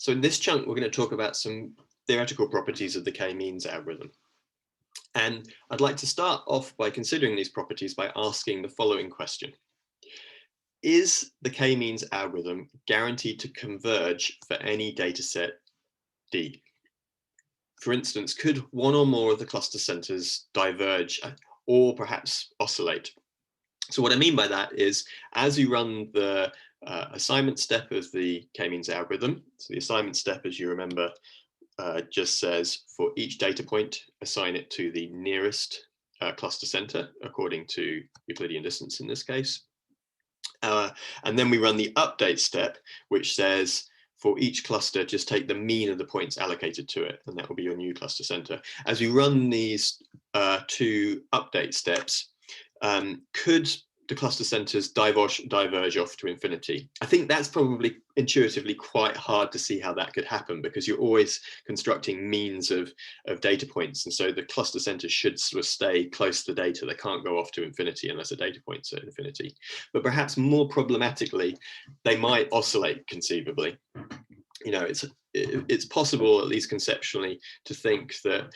So in this chunk, we're going to talk about some theoretical properties of the k-means algorithm. And I'd like to start off by considering these properties by asking the following question. Is the k-means algorithm guaranteed to converge for any dataset D? For instance, could one or more of the cluster centers diverge or perhaps oscillate? So what I mean by that is, as you run the assignment step of the k-means algorithm, so the assignment step, as you remember, just says for each data point, assign it to the nearest cluster center according to Euclidean distance in this case. And then we run the update step, which says for each cluster, just take the mean of the points allocated to it, and that will be your new cluster center. As we run these two update steps, could the cluster centers diverge off to infinity? I think that's probably intuitively quite hard to see how that could happen, because you're always constructing means of data points. And so the cluster centers should sort of stay close to the data. They can't go off to infinity unless a data point's at infinity. But perhaps more problematically, they might oscillate conceivably. You know, it's possible, at least conceptually, to think that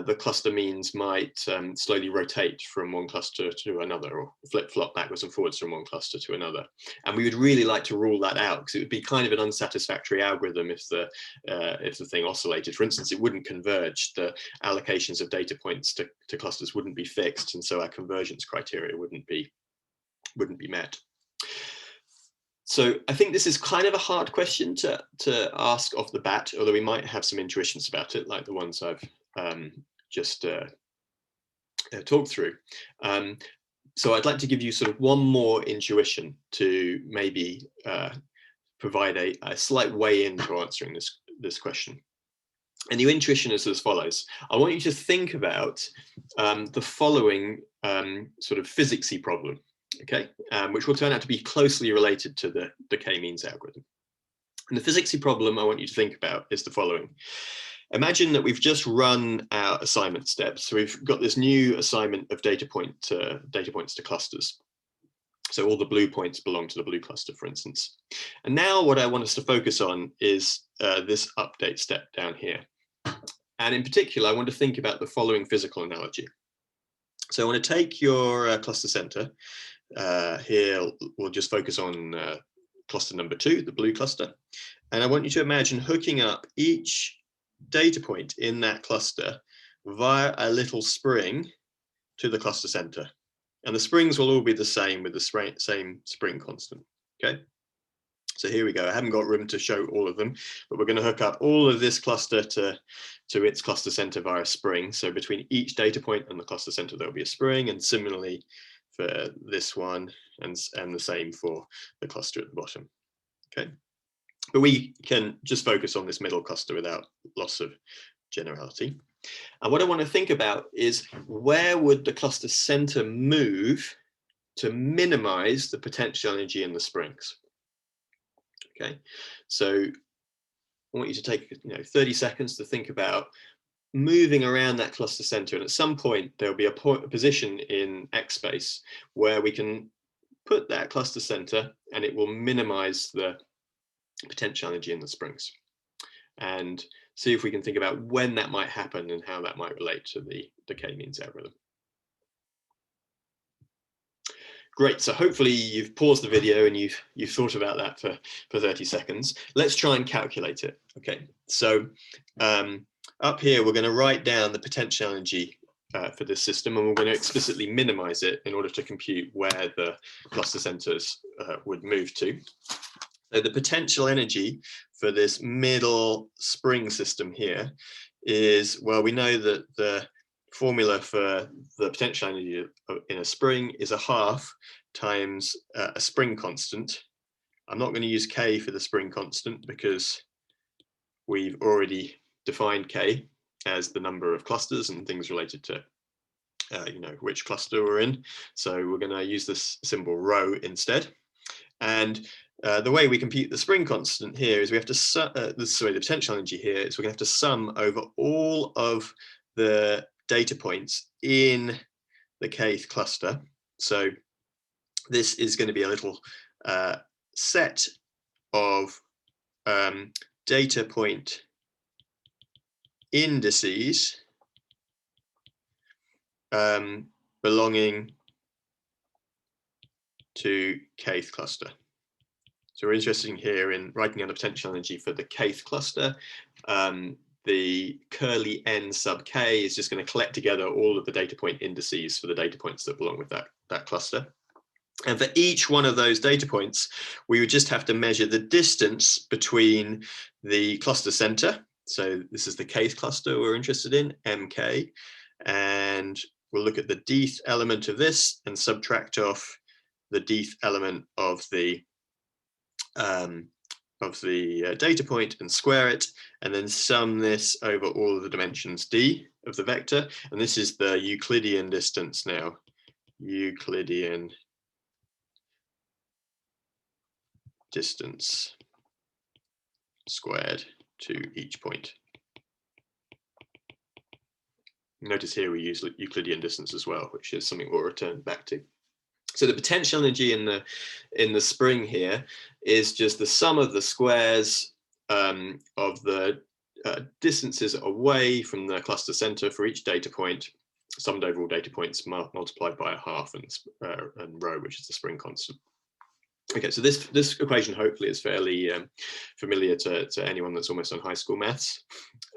the cluster means might slowly rotate from one cluster to another, or flip-flop backwards and forwards from one cluster to another. And we would really like to rule that out, because it would be kind of an unsatisfactory algorithm if the thing oscillated. For instance, it wouldn't converge. The allocations of data points to clusters wouldn't be fixed, and so our convergence criteria wouldn't be met. So I think this is kind of a hard question to ask off the bat, although we might have some intuitions about it, like the ones I've just talked through. So I'd like to give you sort of one more intuition to maybe provide a slight way into answering this question. And the intuition is as follows. I want you to think about the following sort of physicsy problem. Okay, which will turn out to be closely related to the k-means algorithm. And the physicsy problem I want you to think about is the following. Imagine that we've just run our assignment steps. So we've got this new assignment of data points to clusters. So all the blue points belong to the blue cluster, for instance. And now what I want us to focus on is this update step down here. And in particular, I want to think about the following physical analogy. So I want to take your cluster center. Here we'll just focus on cluster number 2, the blue cluster. And I want you to imagine hooking up each data point in that cluster via a little spring to the cluster center. And the springs will all be the same with the same spring constant. Okay. So here we go. I haven't got room to show all of them, but we're going to hook up all of this cluster to its cluster center via a spring. So between each data point and the cluster center, there'll be a spring, and similarly for this one, and the same for the cluster at the bottom. Okay, but we can just focus on this middle cluster without loss of generality. And what I want to think about is, where would the cluster center move to minimize the potential energy in the springs? Okay, so I want you to take 30 seconds to think about moving around that cluster center, and at some point there'll be a position in X space where we can put that cluster center and it will minimize the potential energy in the springs, and see if we can think about when that might happen and how that might relate to the k-means algorithm. Great, so hopefully you've paused the video and you've thought about that for 30 seconds. Let's try and calculate it. Okay, so up here, we're going to write down the potential energy for this system, and we're going to explicitly minimize it in order to compute where the cluster centers would move to. So the potential energy for this middle spring system here is, well, we know that the formula for the potential energy in a spring is 1/2 times a spring constant. I'm not going to use K for the spring constant because we've already defined K as the number of clusters and things related to which cluster we're in. So we're going to use this symbol rho instead. And the way we compute the spring constant here is we have to the potential energy here is we're going to have to sum over all of the data points in the kth cluster. So this is going to be a little set of data point indices belonging to kth cluster. So we're interested here in writing down the potential energy for the kth cluster. The curly n sub k is just going to collect together all of the data point indices for the data points that belong with that cluster. And for each one of those data points, we would just have to measure the distance between the cluster center. So this is the kth cluster we're interested in, mk. And we'll look at the dth element of this and subtract off the dth element of the data point and square it, and then sum this over all of the dimensions d of the vector. And this is the Euclidean distance now, Euclidean distance squared to each point. Notice here we use Euclidean distance as well, which is something we'll return back to. So the potential energy in the spring here is just the sum of the squares of the distances away from the cluster center for each data point, summed over all data points multiplied by a half and rho, which is the spring constant. Okay, so this equation hopefully is fairly familiar to anyone that's almost on high school maths.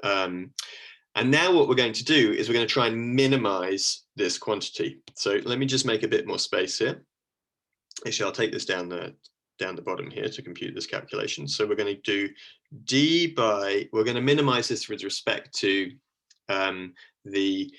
And now what we're going to do is we're going to try and minimize this quantity. So let me just make a bit more space here. Actually, I'll take this down the bottom here to compute this calculation. So we're going to do d by, we're going to minimize this with respect to the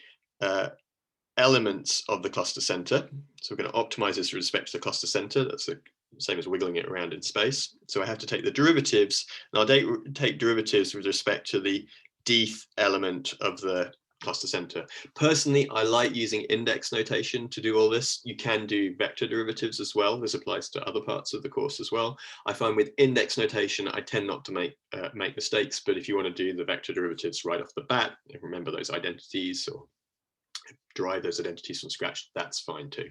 elements of the cluster center. So we're going to optimize this with respect to the cluster center. That's the same as wiggling it around in space. So I have to take the derivatives, and I'll take derivatives with respect to the dth element of the cluster center. Personally, I like using index notation to do all this. You can do vector derivatives as well. This applies to other parts of the course as well. I find with index notation, I tend not to make mistakes, but if you want to do the vector derivatives right off the bat, remember those identities or derive those identities from scratch, that's fine too.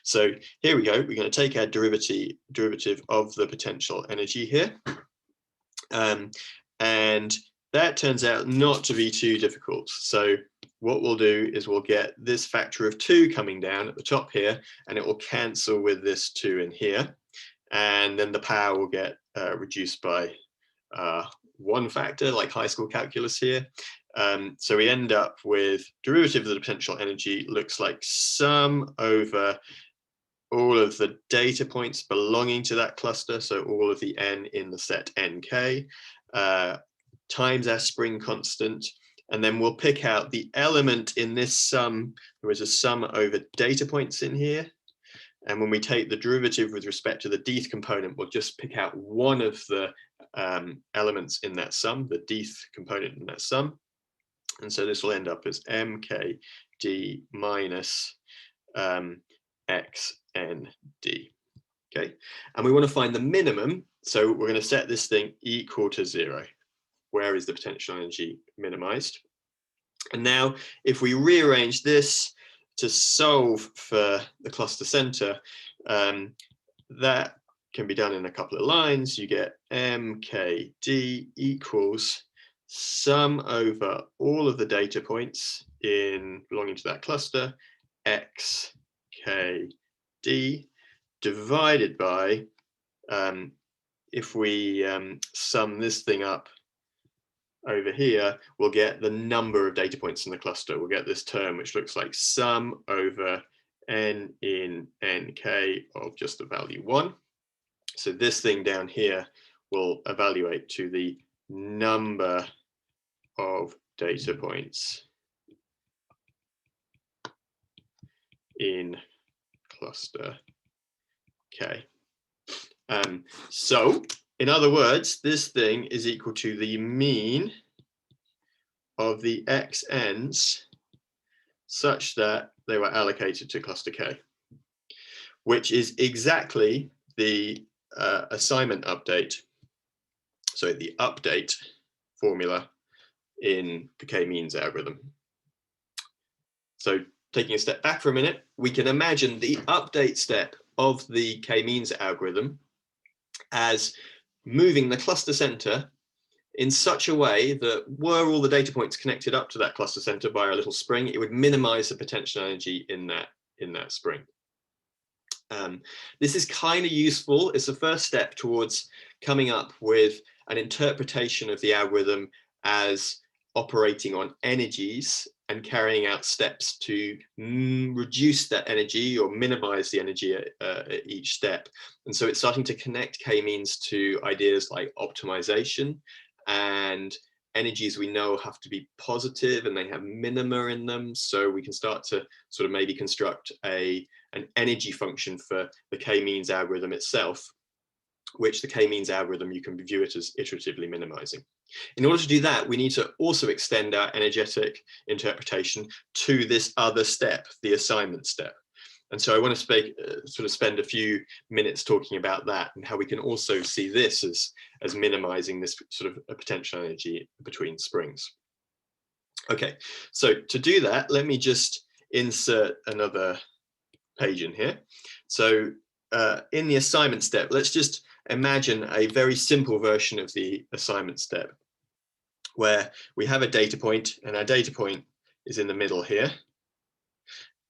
So here we go. We're going to take our derivative of the potential energy here. And that turns out not to be too difficult. So what we'll do is we'll get this factor of 2 coming down at the top here, and it will cancel with this 2 in here. And then the power will get reduced by 1 factor, like high school calculus here. So we end up with derivative of the potential energy looks like sum over all of the data points belonging to that cluster, so all of the n in the set nk, times our spring constant, and then we'll pick out the element in this sum. There is a sum over data points in here, and when we take the derivative with respect to the dth component, we'll just pick out one of the elements in that sum, the dth component in that sum, and so this will end up as mkd minus xnd. Okay, and we want to find the minimum, so we're going to set this thing equal to 0. Where is the potential energy minimized? And now if we rearrange this to solve for the cluster center, that can be done in a couple of lines. You get mkd equals sum over all of the data points belonging to that cluster, xkd, divided by, if we sum this thing up over here, we'll get the number of data points in the cluster. We'll get this term which looks like sum over n in nk of just the value 1. So this thing down here will evaluate to the number of data points in cluster K. So in other words, this thing is equal to the mean of the xn's such that they were allocated to cluster K, which is exactly the assignment update, so the update formula in the k-means algorithm. So taking a step back for a minute, we can imagine the update step of the k-means algorithm as moving the cluster center in such a way that were all the data points connected up to that cluster center by a little spring, it would minimize the potential energy in that spring. This is kind of useful. It's the first step towards coming up with an interpretation of the algorithm as operating on energies and carrying out steps to reduce that energy or minimize the energy at each step. And so it's starting to connect k-means to ideas like optimization, and energies we know have to be positive and they have minima in them. So we can start to sort of maybe construct an energy function for the k-means algorithm itself, which the k-means algorithm, you can view it as iteratively minimizing. In order to do that, we need to also extend our energetic interpretation to this other step, the assignment step. And so I want to spend a few minutes talking about that and how we can also see this as minimizing this sort of a potential energy between springs. Okay, so to do that, let me just insert another page in here. So in the assignment step, let's just imagine a very simple version of the assignment step where we have a data point and our data point is in the middle here.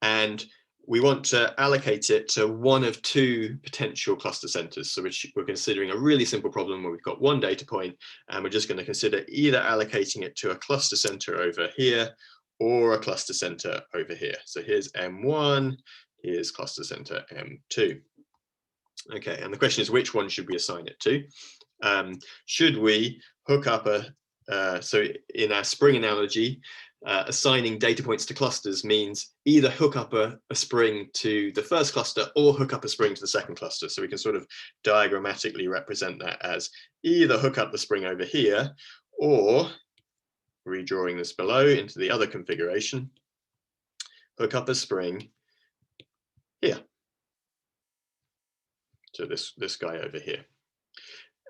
And we want to allocate it to one of two potential cluster centers. So we're considering a really simple problem where we've got one data point and we're just going to consider either allocating it to a cluster center over here or a cluster center over here. So here's M1, here's cluster center M2. Okay, and the question is, which one should we assign it to? Should we hook up so in our spring analogy, assigning data points to clusters means either hook up a spring to the first cluster or hook up a spring to the second cluster. So we can sort of diagrammatically represent that as either hook up the spring over here or, redrawing this below into the other configuration, hook up a spring here. So this guy over here.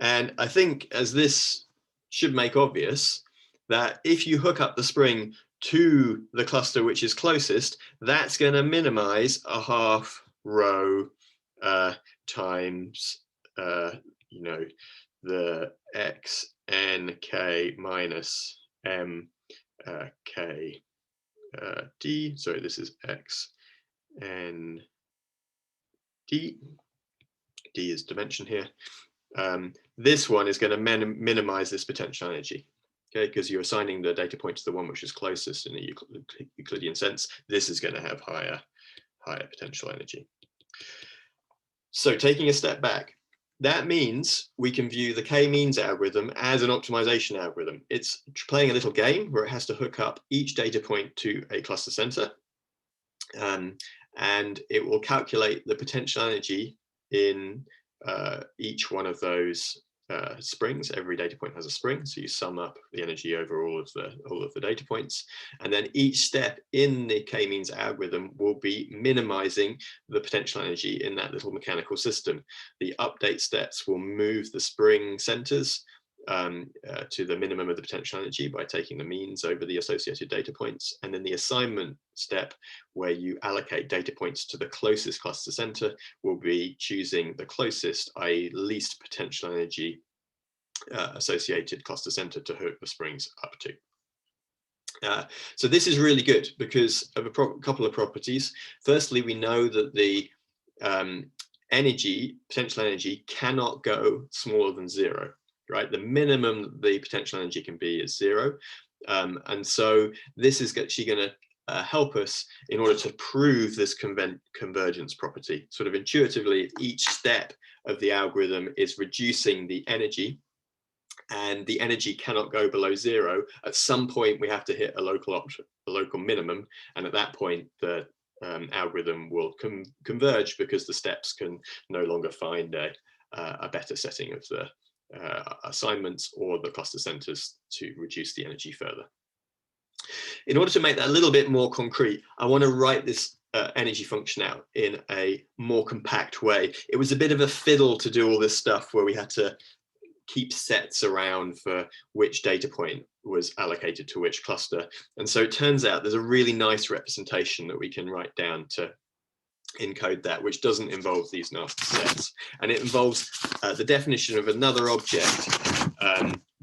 And I think, as this should make obvious, that if you hook up the spring to the cluster which is closest, that's going to minimize a half rho times the x n k minus m k d. Sorry, this is x n d. D is dimension here. This one is going to minimize this potential energy, okay, because you're assigning the data point to the one which is closest in a Euclidean sense. This is going to have higher potential energy. So taking a step back, that means we can view the k-means algorithm as an optimization algorithm. It's playing a little game where it has to hook up each data point to a cluster center, and it will calculate the potential energy in each one of those springs. Every data point has a spring, so you sum up the energy over all of the data points, and then each step in the k-means algorithm will be minimizing the potential energy in that little mechanical system. The update steps will move the spring centers to the minimum of the potential energy by taking the means over the associated data points. And then the assignment step, where you allocate data points to the closest cluster center, will be choosing the closest, i.e. least potential energy associated cluster center to hook the springs up to. So this is really good because of a couple of properties. Firstly, we know that the potential energy cannot go smaller than 0. Right, the minimum the potential energy can be is 0, and so this is actually going to help us in order to prove this convergence property. Sort of intuitively, each step of the algorithm is reducing the energy, and the energy cannot go below 0. At some point, we have to hit a local minimum, and at that point, the algorithm will converge because the steps can no longer find a better setting of the assignments or the cluster centers to reduce the energy further. In order to make that a little bit more concrete, I want to write this energy function out in a more compact way. It was a bit of a fiddle to do all this stuff where we had to keep sets around for which data point was allocated to which cluster. And so it turns out there's a really nice representation that we can write down to encode that, which doesn't involve these nasty sets, and it involves the definition of another object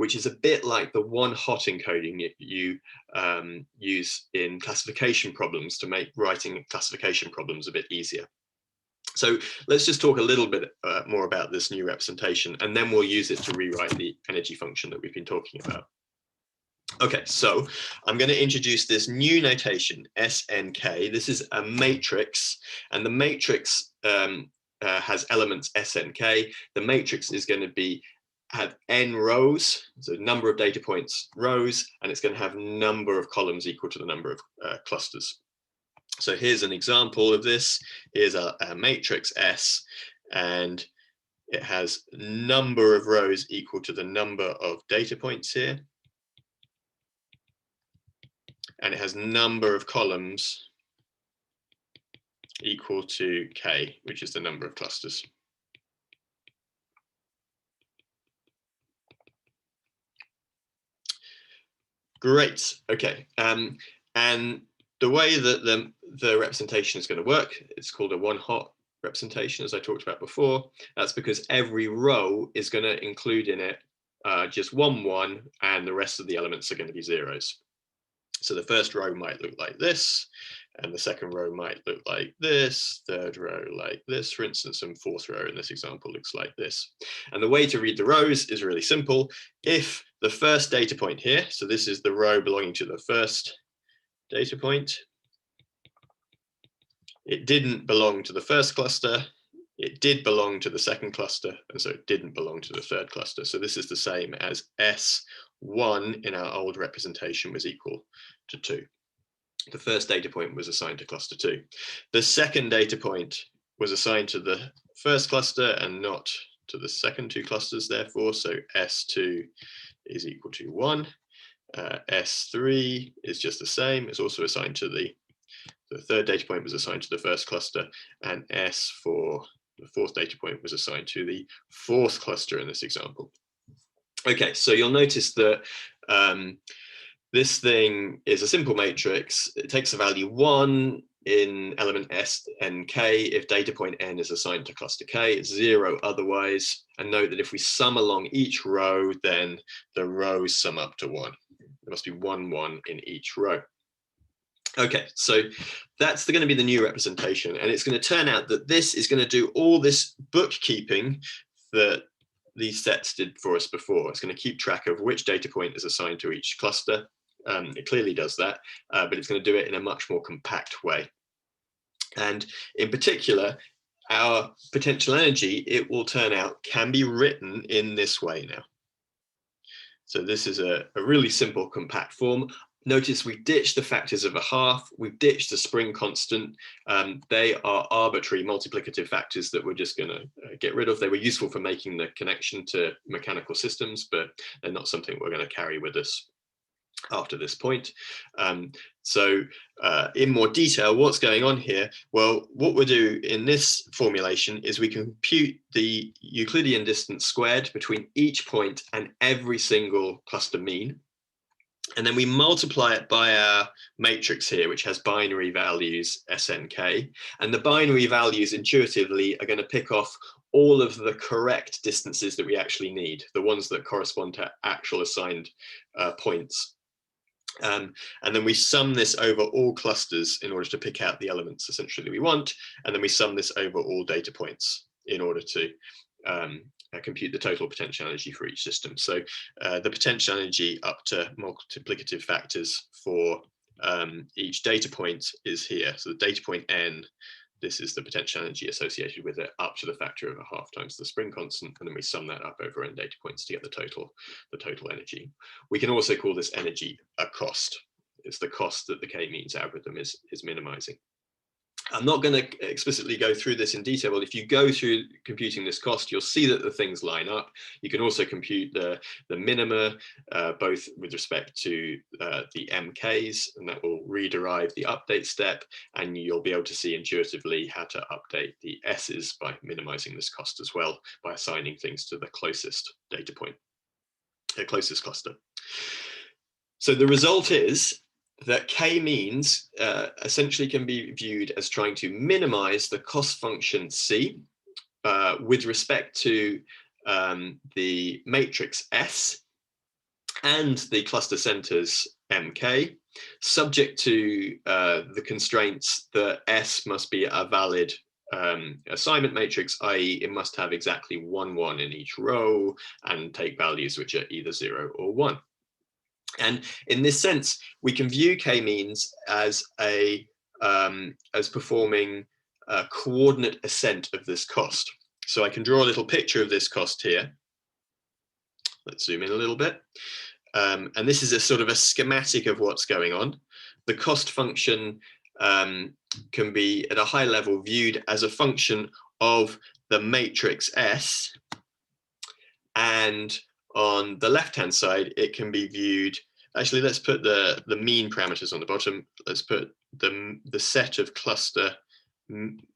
which is a bit like the one-hot encoding you use in classification problems to make writing classification problems a bit easier. So let's just talk a little bit more about this new representation, and then we'll use it to rewrite the energy function that we've been talking about. Okay, so I'm going to introduce this new notation, SNK. This is a matrix, and the matrix has elements SNK. The matrix is going to have n rows, so number of data points rows, and it's going to have number of columns equal to the number of clusters. So here's an example of this. Here's a matrix S, and it has number of rows equal to the number of data points here. And it has number of columns equal to K, which is the number of clusters. Great, okay. And the way that the representation is going to work, it's called a one-hot representation, as I talked about before. That's because every row is going to include in it just one, and the rest of the elements are going to be zeros. So the first row might look like this, and the second row might look like this, third row like this, for instance, and fourth row in this example looks like this. And the way to read the rows is really simple. If the first data point here, so this is the row belonging to the first data point, it didn't belong to the first cluster, it did belong to the second cluster, and so it didn't belong to the third cluster. So this is the same as S1 in our old representation was equal to 2. The first data point was assigned to cluster 2. The second data point was assigned to the first cluster and not to the second two clusters, therefore, so S2 is equal to 1. S3 is just the same, it's also assigned to the third data point was assigned to the first cluster, and S for the fourth data point was assigned to the fourth cluster in this example. Okay, so you'll notice that this thing is a simple matrix. It takes the value 1 in element S and K if data point N is assigned to cluster K. It's 0 otherwise. And note that if we sum along each row, then the rows sum up to 1. There must be 1, 1 in each row. Okay, so that's going to be the new representation, and it's going to turn out that this is going to do all this bookkeeping that these sets did for us before. It's going to keep track of which data point is assigned to each cluster. It clearly does that, but it's going to do it in a much more compact way. And in particular, our potential energy, it will turn out, can be written in this way now. So this is a really simple compact form. Notice we ditched the factors of a half, we've ditched the spring constant. They are arbitrary multiplicative factors that we're just going to get rid of. They were useful for making the connection to mechanical systems, but they're not something we're going to carry with us after this point. So in more detail, what's going on here? Well, what we'll do in this formulation is we can compute the Euclidean distance squared between each point and every single cluster mean. And then we multiply it by our matrix here, which has binary values SNK. And the binary values intuitively are going to pick off all of the correct distances that we actually need, the ones that correspond to actual assigned points. And then we sum this over all clusters in order to pick out the elements essentially that we want. And then we sum this over all data points in order to compute the total potential energy for each system. So the potential energy up to multiplicative factors for each data point is here. So the data point N, this is the potential energy associated with it up to the factor of a half times the spring constant, and then we sum that up over n data points to get the total energy. We can also call this energy a cost. It's the cost that the k-means algorithm is minimizing. I'm not going to explicitly go through this in detail, but if you go through computing this cost, you'll see that the things line up. You can also compute the minima, both with respect to the MKs, and that will rederive the update step, and you'll be able to see intuitively how to update the S's by minimizing this cost as well, by assigning things to the closest data point, the closest cluster. So the result is that k-means essentially can be viewed as trying to minimize the cost function C with respect to the matrix S and the cluster centers MK, subject to the constraints that S must be a valid assignment matrix, i.e. it must have exactly 1, 1 in each row and take values which are either 0 or 1. And in this sense, we can view k-means as performing a coordinate ascent of this cost. So I can draw a little picture of this cost here. Let's zoom in a little bit. And this is a sort of a schematic of what's going on. The cost function can be at a high level viewed as a function of the matrix S, and on the left hand side it can be viewed, actually let's put the mean parameters on the bottom. Let's put the set of cluster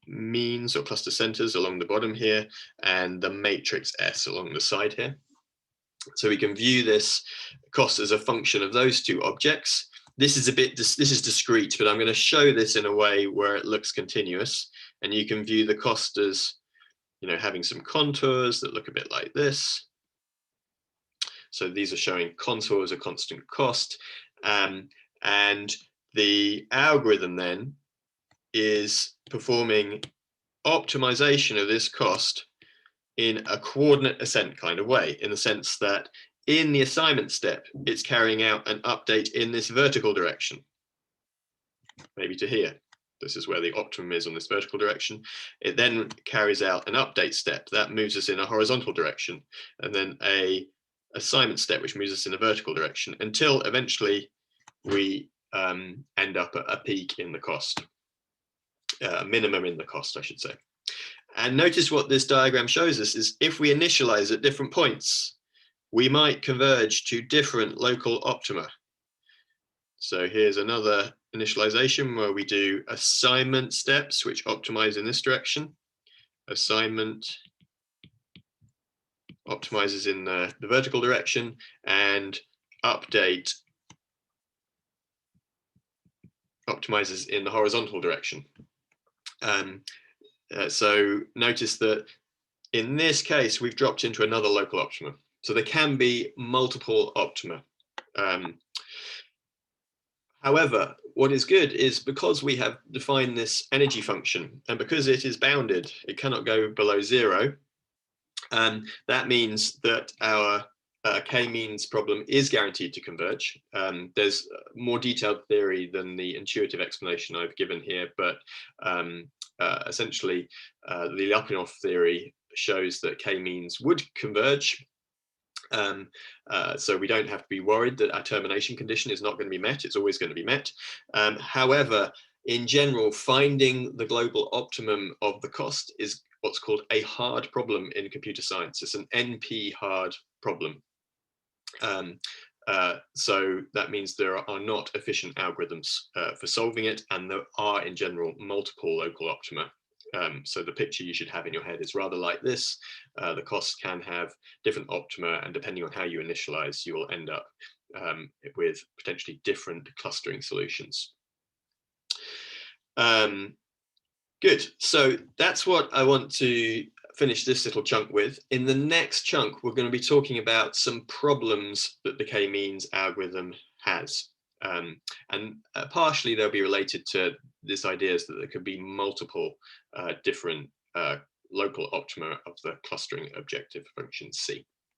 means or cluster centers along the bottom here, and the matrix S along the side here. So we can view this cost as a function of those two objects. This is discrete, but I'm going to show this in a way where it looks continuous, and you can view the cost as, you know, having some contours that look a bit like this. So these are showing contours of constant cost, and the algorithm then is performing optimization of this cost in a coordinate ascent kind of way, in the sense that in the assignment step, it's carrying out an update in this vertical direction, maybe to here. This is where the optimum is on this vertical direction. It then carries out an update step that moves us in a horizontal direction, and then a assignment step which moves us in a vertical direction, until eventually we end up at a peak in the cost, a minimum in the cost, I should say. And notice what this diagram shows us is if we initialize at different points, we might converge to different local optima. So here's another initialization where we do assignment steps which optimize in this direction. Assignment optimizes in the vertical direction, and update optimizes in the horizontal direction. So notice that in this case, we've dropped into another local optima. So there can be multiple optima. However, what is good is because we have defined this energy function, and because it is bounded, it cannot go below 0. That means that our k-means problem is guaranteed to converge. There's more detailed theory than the intuitive explanation I've given here, but essentially the Lyapunov theory shows that k-means would converge. So we don't have to be worried that our termination condition is not going to be met. It's always going to be met. However, in general, finding the global optimum of the cost is what's called a hard problem in computer science. It's an NP hard problem. So that means there are not efficient algorithms for solving it, and there are in general multiple local optima. So the picture you should have in your head is rather like this. The costs can have different optima, and depending on how you initialize, you will end up with potentially different clustering solutions. Good, so that's what I want to finish this little chunk with. In the next chunk, we're going to be talking about some problems that the k-means algorithm has. And partially they'll be related to this ideas that there could be multiple different local optima of the clustering objective function C.